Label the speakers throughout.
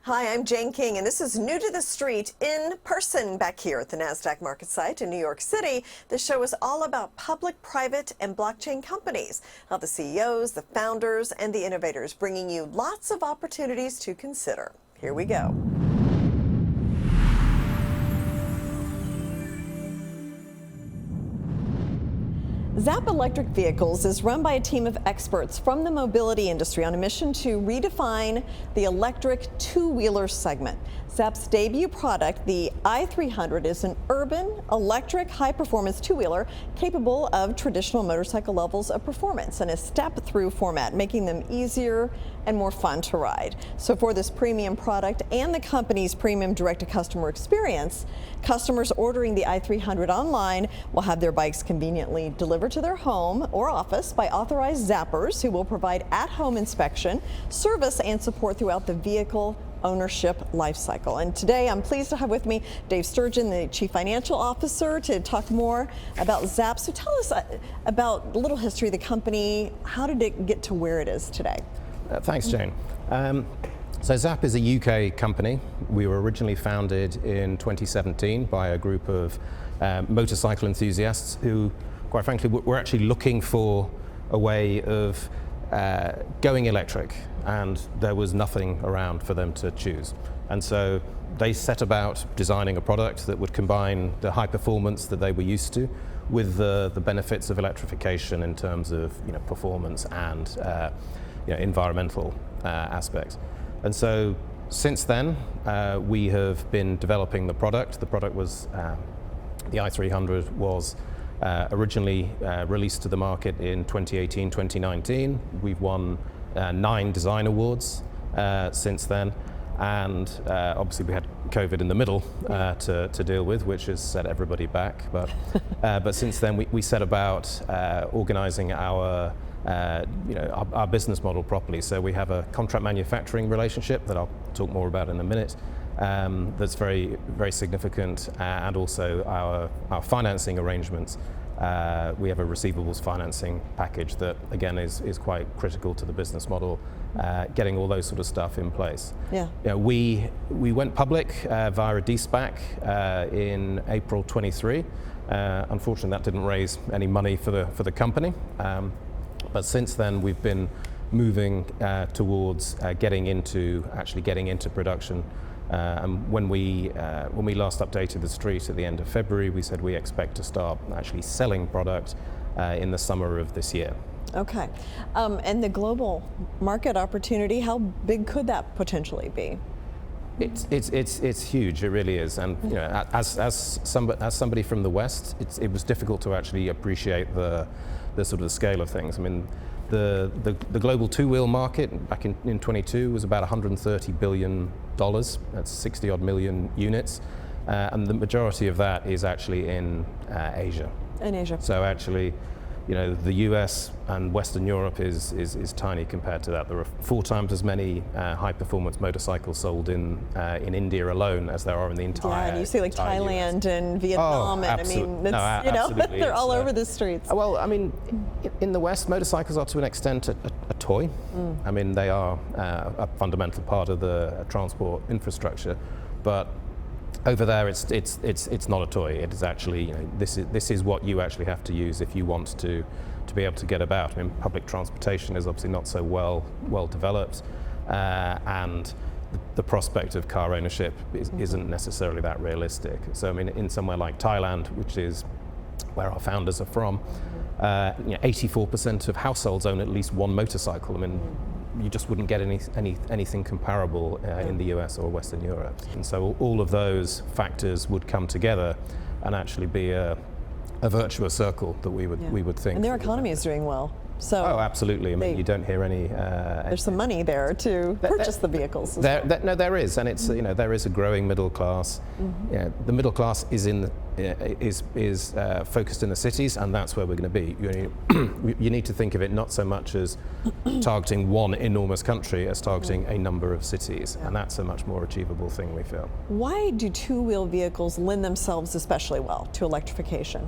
Speaker 1: Hi, I'm Jane King, and this is New to the Street in person back here at the NASDAQ market site in New York City. This show is all about public, private, and blockchain companies, how the CEOs, the founders, and the innovators bringing you lots of opportunities to consider. Here we go. Zap Electric Vehicles is run by a team of experts from the mobility industry on a mission to redefine the electric two-wheeler segment. Zap's debut product, the i300, is an urban, electric, high-performance two-wheeler capable of traditional motorcycle levels of performance in a step-through format, making them easier and more fun to ride. So for this premium product and the company's premium direct-to-customer experience, customers ordering the i300 online will have their bikes conveniently delivered to their home or office by authorized zappers who will provide at-home inspection, service, and support throughout the vehicle ownership lifecycle. And today I'm pleased to have with me Dave Sturgeon, the Chief Financial Officer, to talk more about Zap. So tell us about a little history of the company. How did it get to where it is today?
Speaker 2: Thanks, Jane. So Zap is a UK company. We were originally founded in 2017 by a group of motorcycle enthusiasts who, quite frankly, were actually looking for a way of going electric, and there was nothing around for them to choose. And so they set about designing a product that would combine the high performance that they were used to with the benefits of electrification in terms of performance and environmental aspects. And so since then, we have been developing the product. The product was, the i300 was originally released to the market in 2018, 2019. We've won 9 design awards since then. And obviously we had COVID in the middle to deal with, which has set everybody back. But since then we set about organizing our business model properly. So we have a contract manufacturing relationship that I'll talk more about in a minute. That's very, very significant, and also our financing arrangements. We have a receivables financing package that, again, is quite critical to the business model, getting all those sort of stuff in place. Yeah. We went public via a de-SPAC in April 23. Unfortunately, that didn't raise any money for the company. But since then, we've been moving towards getting into production. And when we last updated the street at the end of February, we said we expect to start actually selling product in the summer of this year.
Speaker 1: Okay. And the global market opportunity, how big could that potentially be?
Speaker 2: It's huge. It really is. And as somebody from the West, it was difficult to actually appreciate the sort of scale of things. I mean, the global two-wheel market back in 22 was about $130 billion. That's 60 odd million units, and the majority of that is actually in Asia.
Speaker 1: In Asia.
Speaker 2: So actually, the US and Western Europe is tiny compared to that. There are 4 times as many high-performance motorcycles sold in India alone as there are in the entire.
Speaker 1: Yeah, and you see like Thailand and Vietnam, and I mean, it's, they're all over the streets.
Speaker 2: Well, I mean, in the West, motorcycles are to an extent a toy. I mean, they are a fundamental part of the transport infrastructure, but over there, it's not a toy. It is actually, this is what you actually have to use if you want to be able to get about. I mean, public transportation is obviously not so well developed, and the prospect of car ownership isn't necessarily that realistic. So I mean, in somewhere like Thailand, which is where our founders are from, 84% of households own at least one motorcycle. I mean, you just wouldn't get anything comparable in the US or Western Europe. And so all of those factors would come together and actually be a virtuous circle that we would think.
Speaker 1: And their economy is doing well. So
Speaker 2: absolutely. I mean, you don't hear any.
Speaker 1: There's some money there to purchase the vehicles.
Speaker 2: No, there is, and it's there is a growing middle class. The middle class is focused in the cities, and that's where we're going to be. You need to think of it not so much as targeting one enormous country as targeting a number of cities, and that's a much more achievable thing, we feel.
Speaker 1: Why do two-wheel vehicles lend themselves especially well to electrification?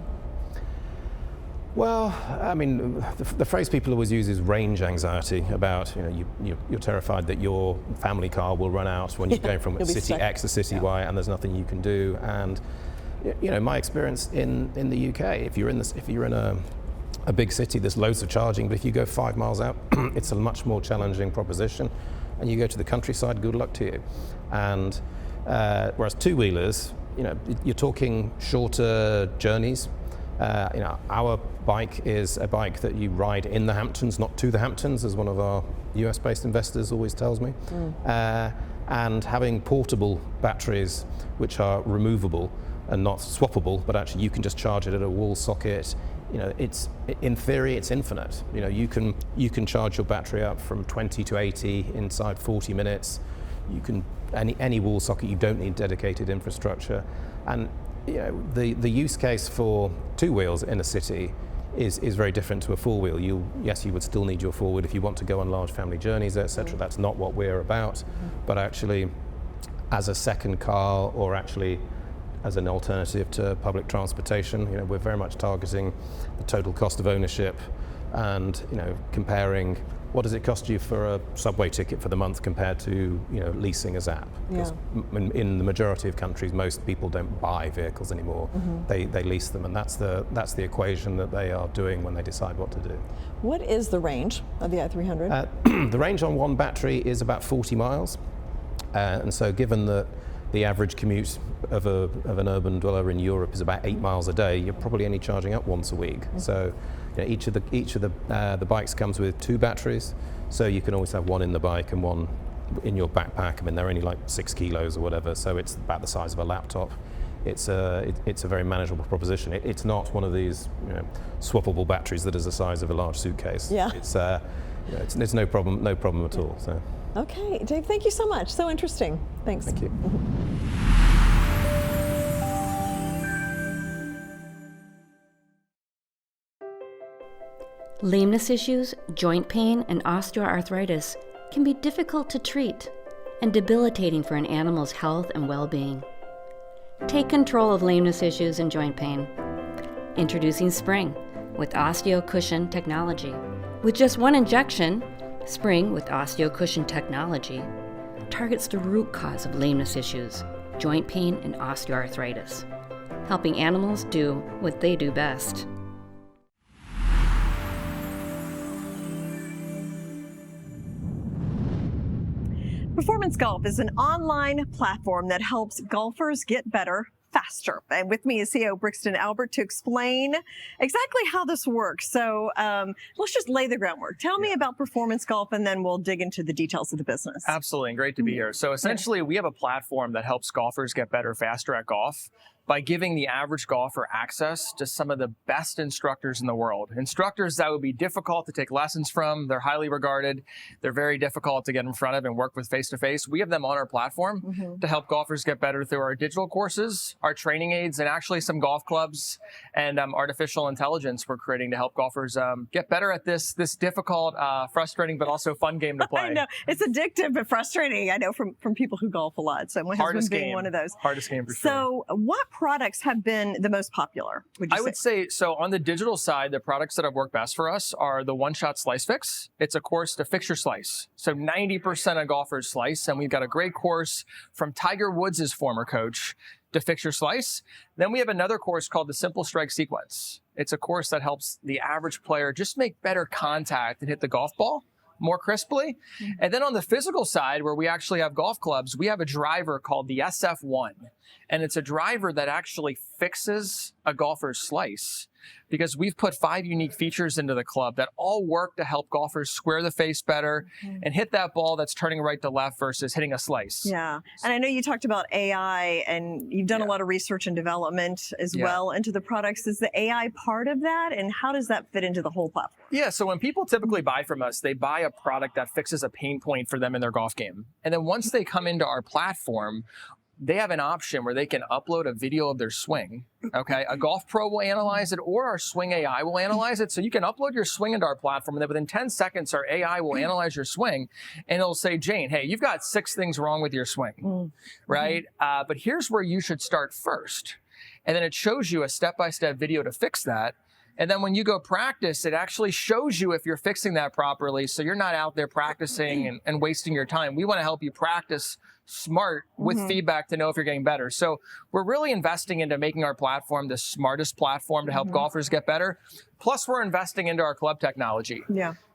Speaker 2: Well, I mean, the phrase people always use is range anxiety. About you're terrified that your family car will run out when you're going from city X to city Y, and there's nothing you can do. And my experience in the UK, if you're in a big city, there's loads of charging, but if you go 5 miles out, it's a much more challenging proposition. And you go to the countryside, good luck to you. And whereas two-wheelers, you're talking shorter journeys. Our bike is a bike that you ride in the Hamptons, not to the Hamptons, as one of our US-based investors always tells me. And having portable batteries, which are removable and not swappable, but actually you can just charge it at a wall socket. It's in theory it's infinite. You can charge your battery up from 20 to 80 inside 40 minutes. You can any wall socket. You don't need dedicated infrastructure, and the use case for two wheels in a city is very different to a four wheel. You would still need your four wheel if you want to go on large family journeys, etc. That's not what we're about, but actually as a second car, or actually as an alternative to public transportation, we're very much targeting the total cost of ownership, and comparing what does it cost you for a subway ticket for the month compared to leasing a Zap. Because in the majority of countries, most people don't buy vehicles anymore. They lease them, and that's the equation that they are doing when they decide what to do.
Speaker 1: What is the range of the i300?
Speaker 2: The range on one battery is about 40 miles, and so given that the average commute of an urban dweller in Europe is about 8 miles a day, you're probably only charging up once a week. So each of the bikes comes with 2 batteries, so you can always have one in the bike and one in your backpack. I mean, they're only like 6 kilos or whatever, so it's about the size of a laptop. It's a very manageable proposition. It's not one of these swappable batteries that is the size of a large suitcase.
Speaker 1: Yeah.
Speaker 2: It's no problem at all. So.
Speaker 1: Okay, Dave, thank you so much. So interesting. Thanks.
Speaker 2: Thank you.
Speaker 3: Lameness issues, joint pain, and osteoarthritis can be difficult to treat and debilitating for an animal's health and well-being. Take control of lameness issues and joint pain. Introducing Spring with OsteoCushion technology. With just one injection, Spring with OsteoCushion technology targets the root cause of lameness issues, joint pain, and osteoarthritis, helping animals do what they do best.
Speaker 1: Performance Golf is an online platform that helps golfers get better faster. And with me is CEO Brixton Albert to explain exactly how this works. So let's just lay the groundwork. Tell me about Performance Golf, and then we'll dig into the details of the business.
Speaker 4: Absolutely, and great to be here. So essentially, we have a platform that helps golfers get better faster at golf by giving the average golfer access to some of the best instructors in the world. Instructors that would be difficult to take lessons from. They're highly regarded. They're very difficult to get in front of and work with face-to-face. We have them on our platform to help golfers get better through our digital courses, our training aids, and actually some golf clubs and artificial intelligence we're creating to help golfers get better at this difficult, frustrating, but also fun game to play.
Speaker 1: I know. It's addictive but frustrating. I know from people who golf a lot. So my husband being one of those.
Speaker 4: Hardest game for sure.
Speaker 1: So what products have been the most popular, would you say?
Speaker 4: I would say, so on the digital side, the products that have worked best for us are the one-shot slice fix. It's a course to fix your slice. So 90% of golfers slice, and we've got a great course from Tiger Woods' former coach to fix your slice. Then we have another course called the Simple Strike Sequence. It's a course that helps the average player just make better contact and hit the golf ball more crisply. And then on the physical side, where we actually have golf clubs, we have a driver called the SF1. And it's a driver that actually fixes a golfer's slice, because we've put 5 unique features into the club that all work to help golfers square the face better and hit that ball that's turning right to left versus hitting a slice.
Speaker 1: Yeah. And I know you talked about AI, and you've done a lot of research and development as well into the products. Is the AI part of that, and how does that fit into the whole platform?
Speaker 4: Yeah, so when people typically buy from us, they buy a product that fixes a pain point for them in their golf game. And then once they come into our platform, they have an option where they can upload a video of their swing. Okay, a golf pro will analyze it, or our swing AI will analyze it. So you can upload your swing into our platform, and then within 10 seconds, our AI will analyze your swing, and it'll say, Jane, hey, you've got 6 things wrong with your swing, right? But here's where you should start first. And then it shows you a step-by-step video to fix that. And then when you go practice, it actually shows you if you're fixing that properly. So you're not out there practicing and wasting your time. We want to help you practice smart with feedback to know if you're getting better. So we're really investing into making our platform the smartest platform to help golfers get better. Plus, we're investing into our club technology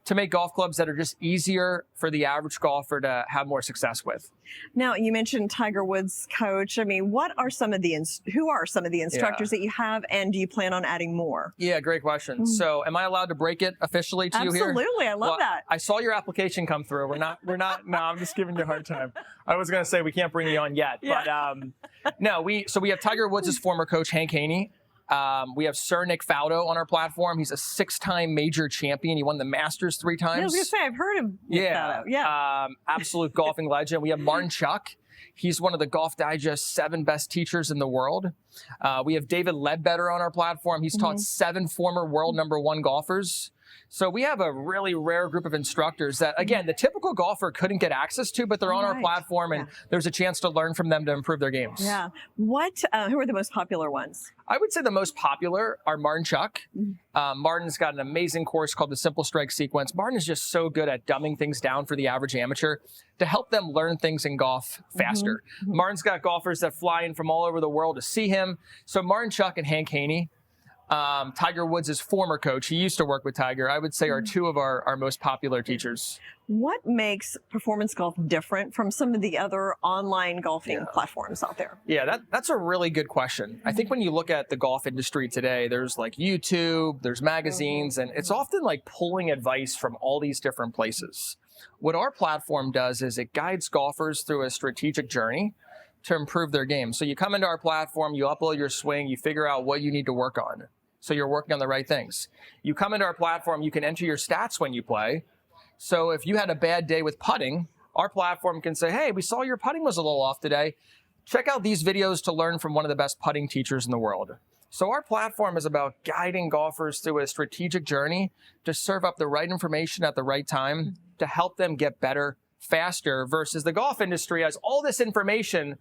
Speaker 4: to make golf clubs that are just easier for the average golfer to have more success with.
Speaker 1: Now, you mentioned Tiger Woods coach. I mean, who are some of the instructors that you have, and do you plan on adding more?
Speaker 4: Yeah, great question. So am I allowed to break it officially to you here?
Speaker 1: Absolutely, I love that.
Speaker 4: I saw your application come through. No, I'm just giving you a hard time. I was going to say we can't bring you on yet, but no, we have Tiger Woods' former coach, Hank Haney. We have Sir Nick Faldo on our platform. He's a 6-time major champion. He won the Masters 3 times.
Speaker 1: Yeah, I was going to say, I've heard of Nick Faldo. Yeah.
Speaker 4: Absolute golfing legend. We have Martin Chuck. He's one of the Golf Digest 7 best teachers in the world. We have David Ledbetter on our platform. He's taught 7 former world #1 golfers. So we have a really rare group of instructors that, again, the typical golfer couldn't get access to, but they're on our platform, and there's a chance to learn from them to improve their games.
Speaker 1: Yeah. Who are the most popular ones?
Speaker 4: I would say the most popular are Martin Chuck. Martin's got an amazing course called the Simple Strike Sequence. Martin is just so good at dumbing things down for the average amateur to help them learn things in golf faster. Martin's got golfers that fly in from all over the world to see him. So Martin Chuck and Hank Haney, Tiger Woods' former coach, he used to work with Tiger, I would say are 2 of our most popular teachers.
Speaker 1: What makes performance golf different from some of the other online golfing platforms out there?
Speaker 4: Yeah, that's a really good question. I think when you look at the golf industry today, there's like YouTube, there's magazines, and it's often like pulling advice from all these different places. What our platform does is it guides golfers through a strategic journey to improve their game. So you come into our platform, you upload your swing, you figure out what you need to work on. So you're working on the right things. You come into our platform, you can enter your stats when you play. So if you had a bad day with putting, our platform can say, hey, we saw your putting was a little off today. Check out these videos to learn from one of the best putting teachers in the world. So our platform is about guiding golfers through a strategic journey to serve up the right information at the right time to help them get better faster, versus the golf industry has all this information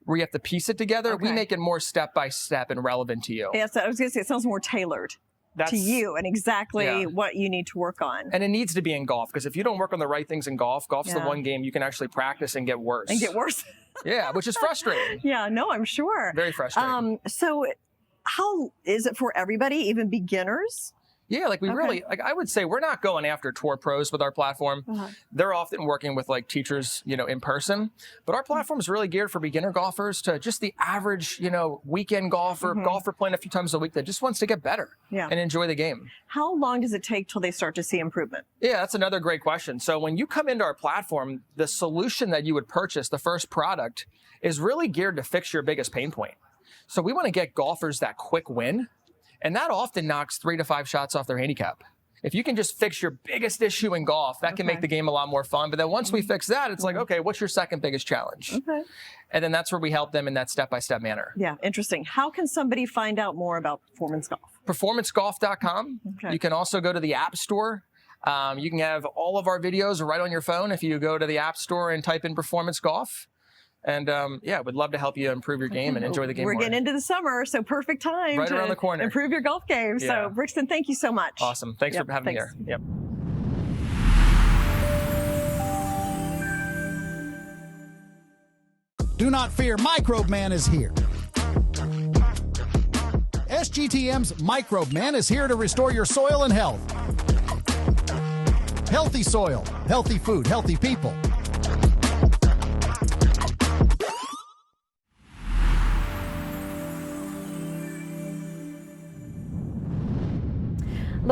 Speaker 4: where you have to piece it together. We make it more step-by-step and relevant to you.
Speaker 1: Yes, I was going to say, it sounds more tailored to you and exactly what you need to work on.
Speaker 4: And it needs to be in golf, because if you don't work on the right things in golf's the one game you can actually practice and get worse. Yeah, which is frustrating.
Speaker 1: Yeah, no, I'm sure.
Speaker 4: Very frustrating.
Speaker 1: So how is it for everybody, even beginners?
Speaker 4: Yeah, like I would say we're not going after tour pros with our platform. They're often working with like teachers, in person. But our platform is really geared for beginner golfers to just the average, weekend golfer, golfer playing a few times a week that just wants to get better and enjoy the game.
Speaker 1: How long does it take till they start to see improvement?
Speaker 4: Yeah, that's another great question. So when you come into our platform, the solution that you would purchase, the first product, is really geared to fix your biggest pain point. So we want to get golfers that quick win. And that often knocks 3 to 5 shots off their handicap. If you can just fix your biggest issue in golf, that can make the game a lot more fun. But then once we fix that, it's like, okay, what's your second biggest challenge? And then that's where we help them in that step-by-step manner.
Speaker 1: Yeah, interesting. How can somebody find out more about performance golf?
Speaker 4: Performancegolf.com. You can also go to the App Store. You can have all of our videos right on your phone if you go to the App Store and type in Performance Golf. And we'd love to help you improve your game and enjoy the game more.
Speaker 1: We're getting into the summer, so perfect time
Speaker 4: right around the corner.
Speaker 1: Improve your golf game. So, Brixton, thank you so much.
Speaker 4: Awesome. Thanks for having me here. Yep.
Speaker 5: Do not fear, Microban is here. SGTM's Microban is here to restore your soil and health. Healthy soil, healthy food, healthy people.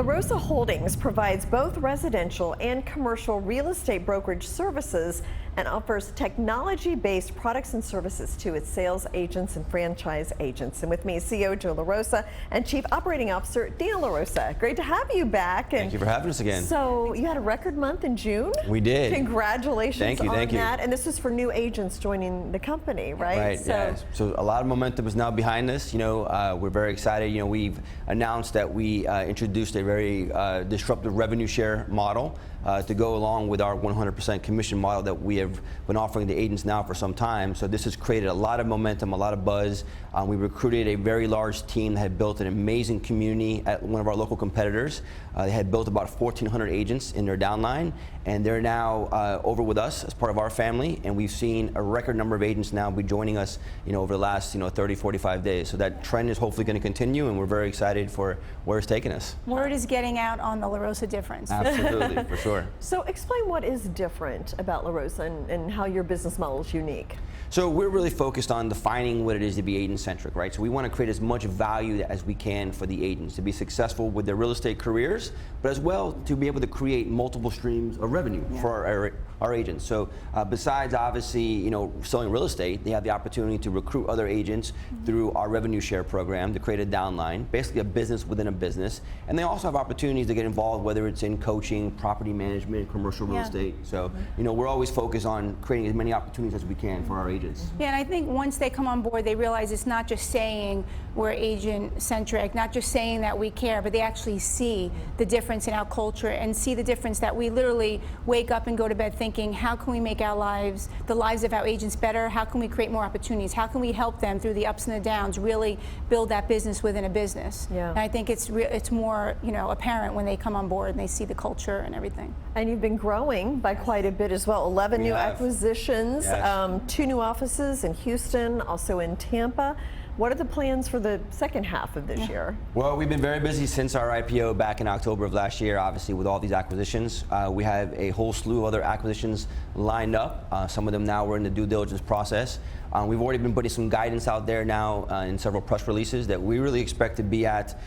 Speaker 1: Rosa Holdings provides both residential and commercial real estate brokerage services and offers technology-based products and services to its sales agents and franchise agents. And with me is CEO Joe LaRosa and Chief Operating Officer Dina LaRosa. Great to have you back.
Speaker 6: Thank you for having us again.
Speaker 1: So you had a record month in June?
Speaker 6: We did.
Speaker 1: Congratulations on
Speaker 6: thank you.
Speaker 1: that. And this is for new agents joining the company, right?
Speaker 6: Right, So a lot of momentum is now behind us. We're very excited. We've announced that we introduced a very disruptive revenue share model. to go along with our 100% commission model that we have been offering the agents now for some time. So this has created a lot of momentum, a lot of buzz. We recruited a very large team that had built an amazing community at one of our local competitors. They had built about 1,400 agents in their downline, and they're now over with us as part of our family, and we've seen a record number of agents now be joining us, over the last 30, 45 days. So that trend is hopefully going to continue, and we're very excited for where it's taking us.
Speaker 7: Word is getting out on the La Rosa difference.
Speaker 6: Absolutely, for sure.
Speaker 1: So explain what is different about La Rosa and how your business model is unique.
Speaker 6: So we're really focused on defining what it is to be agent-centric, right? So we want to create as much value as we can for the agents to be successful with their real estate careers, but as well to be able to create multiple streams of revenue for our agents. So besides obviously, selling real estate, they have the opportunity to recruit other agents through our revenue share program to create a downline, basically a business within a business. And they also have opportunities to get involved, whether it's in coaching, property management, commercial real estate. So, we're always focused on creating as many opportunities as we can for our agents.
Speaker 7: Yeah, and I think once they come on board, they realize it's not just saying we're agent-centric, not just saying that we care, but they actually see the difference in our culture and see the difference that we literally wake up and go to bed thinking, how can we make our lives, the lives of our agents better? How can we create more opportunities? How can we help them through the ups and the downs, really build that business within a business? Yeah. And I think it's more, apparent when they come on board and they see the culture and everything.
Speaker 1: And you've been growing by quite a bit as well. 11 new acquisitions, 2 new offices in Houston, also in Tampa. What are the plans for the second half of this year?
Speaker 6: Well, we've been very busy since our IPO back in October of last year, obviously with all these acquisitions. We have a whole slew of other acquisitions lined up. Some of them now we're in the due diligence process. We've already been putting some guidance out there now in several press releases that we really expect to be at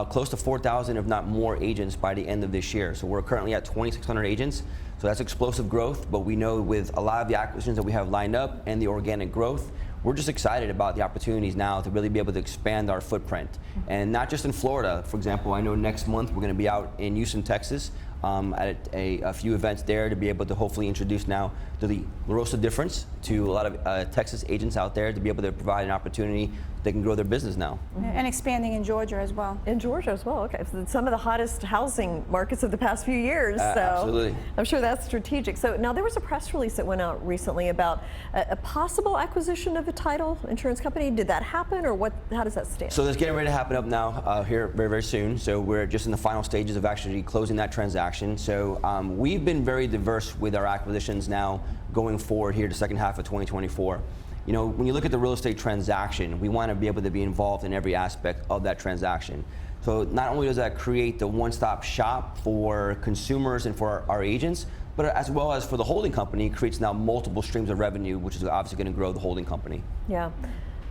Speaker 6: close to 4,000, if not more, agents by the end of this year. So we're currently at 2,600 agents. So that's explosive growth, but we know with a lot of the acquisitions that we have lined up and the organic growth, we're just excited about the opportunities now to really be able to expand our footprint. And not just in Florida. For example, I know next month we're going to be out in Houston, Texas, at a few events there to be able to hopefully introduce now to the La Rosa difference to a lot of Texas agents out there to be able to provide an opportunity they can grow their business now.
Speaker 7: And expanding in Georgia as well.
Speaker 1: In Georgia as well, okay. So some of the hottest housing markets of the past few years. So
Speaker 6: absolutely.
Speaker 1: I'm sure that's strategic. So now there was a press release that went out recently about a possible acquisition of a title insurance company. Did that happen, or what? How does that stand?
Speaker 6: So that's getting ready to happen up now here very, very soon. So we're just in the final stages of actually closing that transaction. So we've been very diverse with our acquisitions now going forward here the second half of 2024. When you look at the real estate transaction, we want to be able to be involved in every aspect of that transaction. So not only does that create the one-stop shop for consumers and for our agents, but as well as for the holding company, it creates now multiple streams of revenue, which is obviously going to grow the holding company.
Speaker 1: Yeah.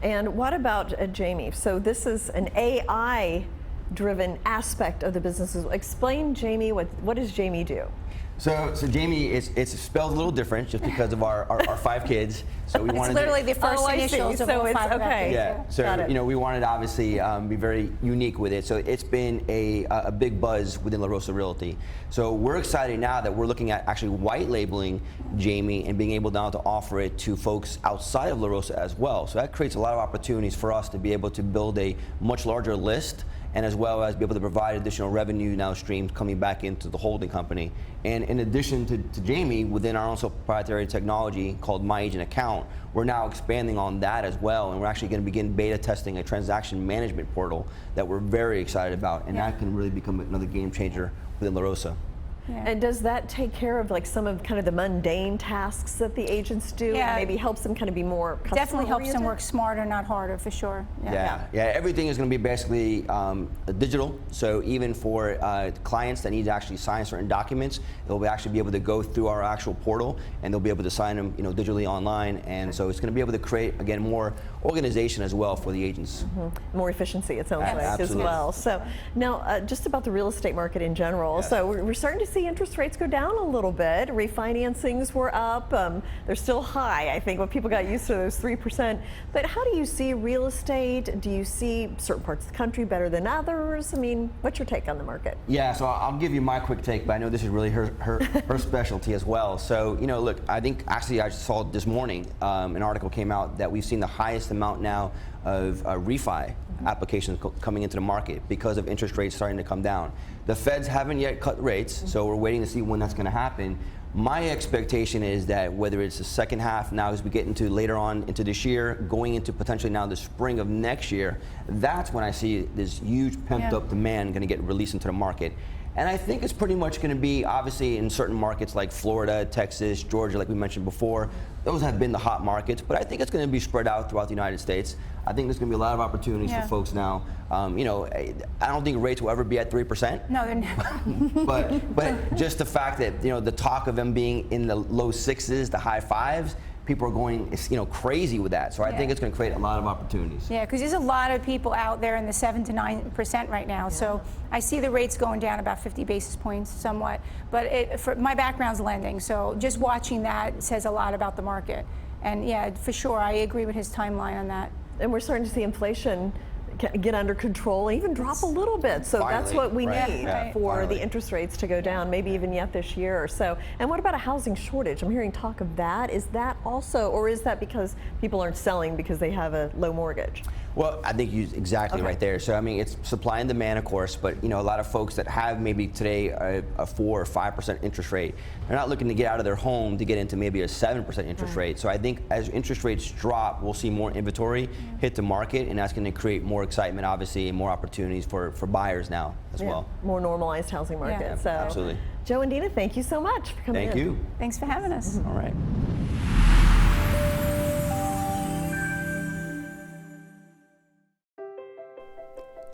Speaker 1: And what about Jamie? So this is an AI-driven aspect of the business. Explain, Jamie, what does Jamie do?
Speaker 6: So Jamie, it's spelled a little different just because of our 5 kids. So we wanted
Speaker 7: it's literally the first initials of all 5 of our kids.
Speaker 6: Yeah. So we wanted to obviously be very unique with it. So it's been a big buzz within La Rosa Realty. So we're excited now that we're looking at actually white labeling Jamie and being able now to offer it to folks outside of La Rosa as well. So that creates a lot of opportunities for us to be able to build a much larger list, and as well as be able to provide additional revenue now streams coming back into the holding company. And in addition to Jamie, within our own proprietary technology called My Agent Account, we're now expanding on that as well, and we're actually going to begin beta testing a transaction management portal that we're very excited about, and that can really become another game changer within La Rosa.
Speaker 1: Yeah. And does that take care of like some of kind of the mundane tasks that the agents do?
Speaker 7: Yeah.
Speaker 1: And maybe helps them kind of be more customer
Speaker 7: Definitely helps them
Speaker 1: oriented?
Speaker 7: work smarter, not harder, for sure.
Speaker 6: Yeah. Everything is going to be basically digital. So even for clients that need to actually sign certain documents, they'll actually be able to go through our actual portal, and they'll be able to sign them, digitally online. And so it's going to be able to create, again, more organization as well for the agents.
Speaker 1: Mm-hmm. More efficiency, it sounds like,
Speaker 6: absolutely.
Speaker 1: as well. So now, just about the real estate market in general.
Speaker 6: Yes.
Speaker 1: So we're starting to see interest rates go down a little bit. Refinancings were up. They're still high, I think, when people got used to those 3%. But how do you see real estate? Do you see certain parts of the country better than others? I mean, what's your take on the market?
Speaker 6: Yeah, so I'll give you my quick take, but I know this is really her specialty as well. So, look, I think actually I saw this morning an article came out that we've seen the highest amount now of refi applications coming into the market because of interest rates starting to come down. The Feds haven't yet cut rates, so we're waiting to see when that's going to happen. My expectation is that whether it's the second half now as we get into later on into this year, going into potentially now the spring of next year, that's when I see this huge pent up demand going to get released into the market. And I think it's pretty much going to be, obviously, in certain markets like Florida, Texas, Georgia, like we mentioned before. Those have been the hot markets, but I think it's going to be spread out throughout the United States. I think there's going to be a lot of opportunities for folks now. You know, I don't think rates will ever be at 3%.
Speaker 7: No, they're not.
Speaker 6: but just the fact that, you know, the talk of them being in the low 6s, the high 5s, people are going, you know, crazy with that. So I think it's going to create a lot of opportunities.
Speaker 7: Yeah, because there's a lot of people out there in the 7 to 9% right now. So I see the rates going down about 50 basis points somewhat. But for my background's lending, so just watching that says a lot about the market. And yeah, for sure, I agree with his timeline on that.
Speaker 1: And we're starting to see inflation get under control, even drop a little bit. So that's what we need for the interest rates to go down, maybe even yet this year or so. And what about a housing shortage? I'm hearing talk of that. Is that also, or is that because people aren't selling because they have a low mortgage?
Speaker 6: Well, I think you're exactly right there. So, I mean, it's supply and demand, of course, but, you know, a lot of folks that have maybe today a 4 or 5% interest rate, they're not looking to get out of their home to get into maybe a 7% interest rate. So I think as interest rates drop, we'll see more inventory hit the market, and that's going to create more excitement, obviously, and more opportunities for buyers now as well.
Speaker 1: More normalized housing market. So,
Speaker 6: absolutely.
Speaker 1: Joe and Dina, thank you so much for coming in.
Speaker 6: Thank you.
Speaker 7: Thanks for having us.
Speaker 6: All right.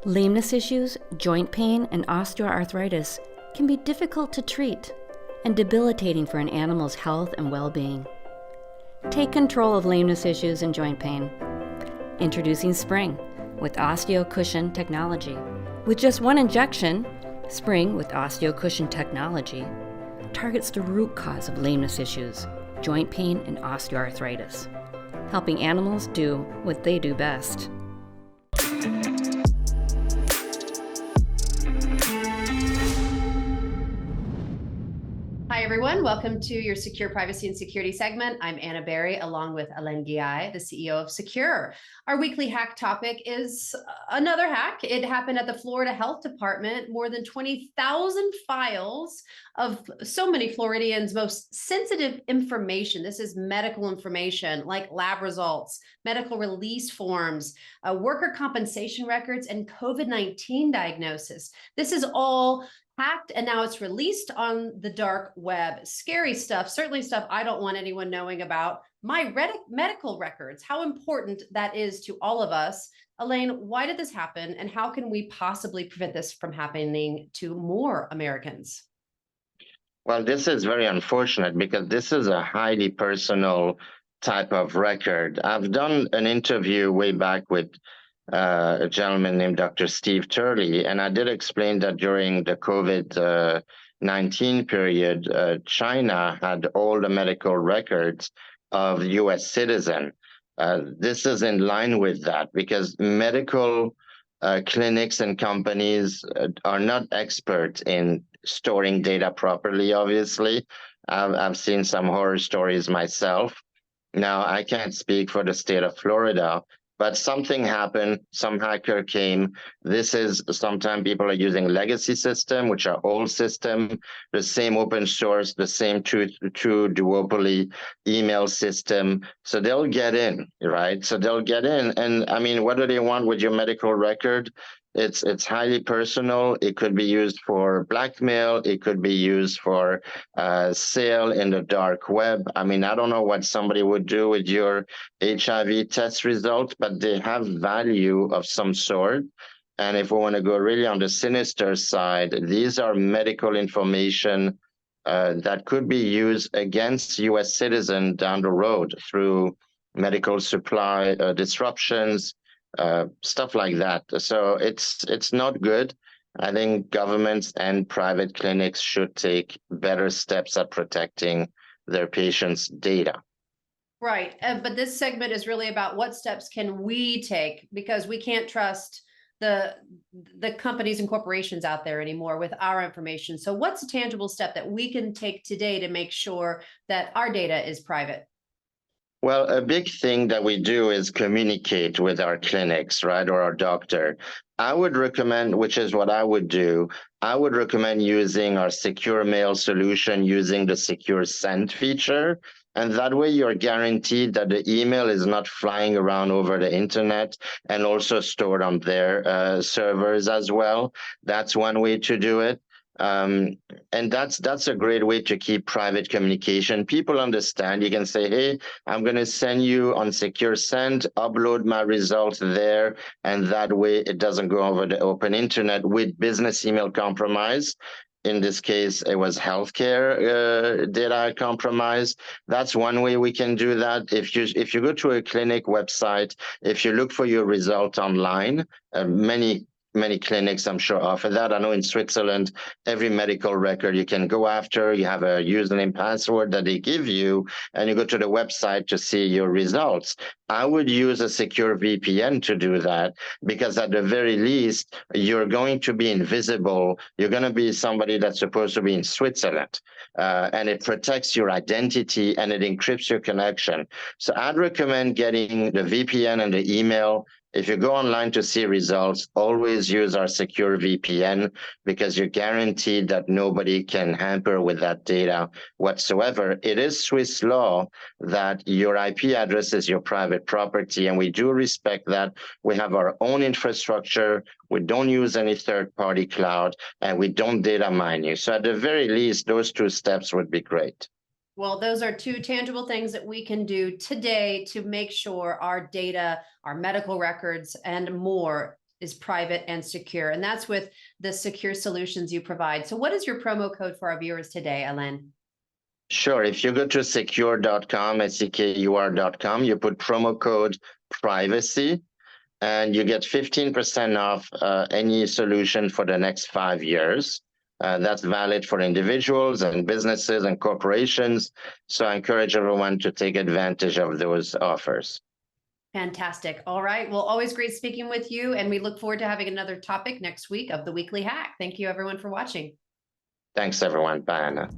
Speaker 3: Lameness issues, joint pain, and osteoarthritis can be difficult to treat and debilitating for an animal's health and well-being. Take control of lameness issues and joint pain. Introducing Spring with OsteoCushion technology. With just one injection, Spring with OsteoCushion technology targets the root cause of lameness issues, joint pain, and osteoarthritis, helping animals do what they do best.
Speaker 8: Hi, everyone. Welcome to your Secure Privacy and Security segment. I'm Anna Berry, along with Alain Guillai, the CEO of Secure. Our weekly hack topic is another hack. It happened at the Florida Health Department. More than 20,000 files of so many Floridians' most sensitive information. This is medical information like lab results, medical release forms, worker compensation records, and COVID-19 diagnosis. This is all hacked, and now it's released on the dark web. Scary stuff, certainly stuff I don't want anyone knowing about. My medical records, how important that is to all of us. Elaine, why did this happen, and how can we possibly prevent this from happening to more Americans?
Speaker 9: Well, this is very unfortunate because this is a highly personal type of record. I've done an interview way back with a gentleman named Dr. Steve Turley, and I did explain that during the COVID-19 period, China had all the medical records of U.S. citizens. This is in line with that because medical clinics and companies are not experts in storing data properly, obviously. I've seen some horror stories myself. Now, I can't speak for the state of Florida, but something happened, some hacker came. This is sometimes people are using legacy system, which are old system, the same open source, the same true duopoly email system. So they'll get in, right? So they'll get in. And I mean, what do they want with your medical record? It's highly personal. It could be used for blackmail. It could be used for sale in the dark web. I mean, I don't know what somebody would do with your HIV test results, but they have value of some sort. And if we want to go really on the sinister side, these are medical information that could be used against U.S. citizens down the road through medical supply disruptions, stuff like that. So it's not good. I think governments and private clinics should take better steps at protecting their patients' data.
Speaker 8: Right. But this segment is really about what steps can we take, because we can't trust the companies and corporations out there anymore with our information. So what's a tangible step that we can take today to make sure that our data is private?
Speaker 9: Well, a big thing that we do is communicate with our clinics, right, or our doctor. I would recommend, which is what I would do, I would recommend using our secure mail solution using the secure send feature. And that way you're guaranteed that the email is not flying around over the internet and also stored on their servers as well. That's one way to do it. And that's a great way to keep private communication. People understand. You can say, hey, I'm going to send you on secure send, upload my results there, and that way it doesn't go over the open internet with business email compromise. In this case, it was healthcare data compromise. That's one way we can do that. If you go to a clinic website, if you look for your result online, many clinics, I'm sure, offer that. I know in Switzerland, every medical record you can go after, you have a username, password that they give you, and you go to the website to see your results. I would use a secure VPN to do that, because at the very least, you're going to be invisible. You're going to be somebody that's supposed to be in Switzerland, and it protects your identity and it encrypts your connection. So I'd recommend getting the VPN and the email. If you go online to see results, always use our secure VPN, because you're guaranteed that nobody can hamper with that data whatsoever. It is Swiss law that your IP address is your private property, and we do respect that. We have our own infrastructure. We don't use any third-party cloud, and we don't data mine you. So at the very least, those two steps would be great.
Speaker 8: Well, those are two tangible things that we can do today to make sure our data, our medical records, and more is private and secure. And that's with the secure solutions you provide. So what is your promo code for our viewers today, Alain?
Speaker 9: Sure. If you go to secure.com, secur.com, you put promo code privacy, and you get 15% off any solution for the next 5 years. That's valid for individuals and businesses and corporations. So I encourage everyone to take advantage of those offers.
Speaker 8: Fantastic. All right. Well, always great speaking with you. And we look forward to having another topic next week of the Weekly Hack. Thank you, everyone, for watching.
Speaker 9: Thanks, everyone. Bye, Anna.